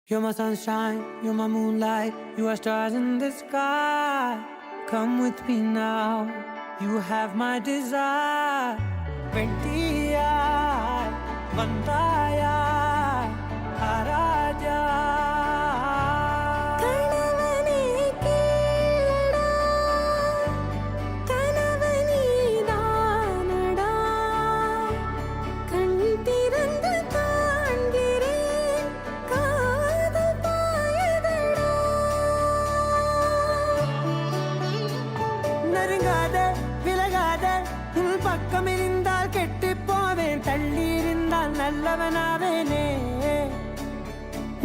You're my sunshine, you're my moonlight, you are stars in the sky. Come with me now, you have my desire. Ventia, Vandaya, Araja. கணவனே கேளடா கணவனே தானடா கண் திறந்து காண்கிறேன் காதல் பாயதடா நெருங்காத விலகாத உன் பக்கம் இருந்தால் கெட்டு போவேன், தள்ளி இருந்தால் நல்லவனாவேனே.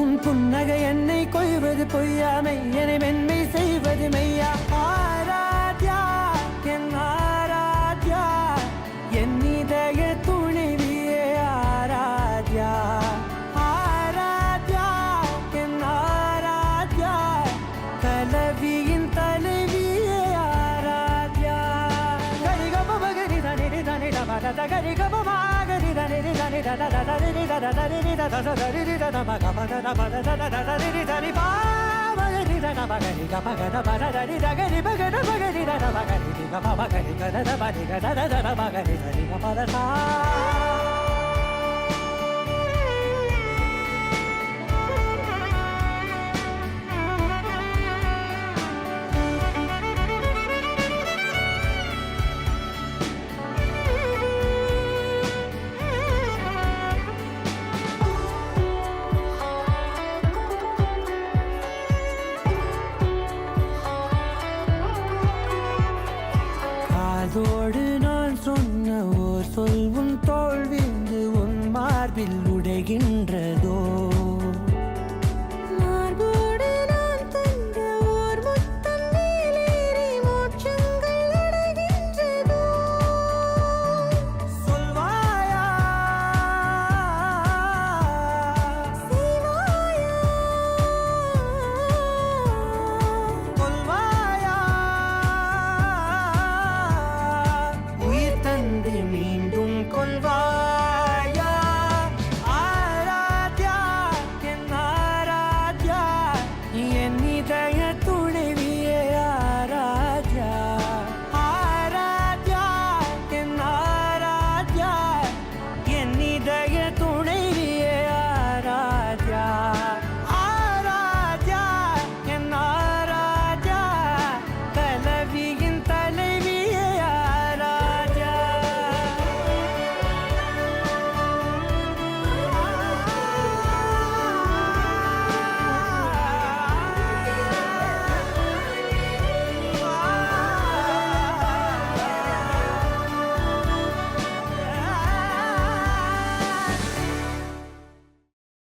உன் புன்னகை என்னை கொய்வது பொய்யாமை, என்னை மென்மை செய்வது மெய்யா. ஆராத்யா என் ஆராத்யா, என் இதய துணைவியே ஆராத்யா. ஆராத்யா என் ஆராத்யா, கலவியின் தலைவியே ஆராத்யா. கரிகம மகரி தனி தனி தம கரி கம மகரி தனி தனி தத தரி தத தரி தத தரி தத மக மக மத தத தரி தனி பா மகரி தன மகரி க மக மத தரி தகரி மகர மகரி தன மகரி க மகரி க தத மகரி க தத தத மகரி தரி க மத சா. அதோடு நான் சொன்ன ஓர் சொல் உன் தோல் வீழ்ந்து உன் மார்பில்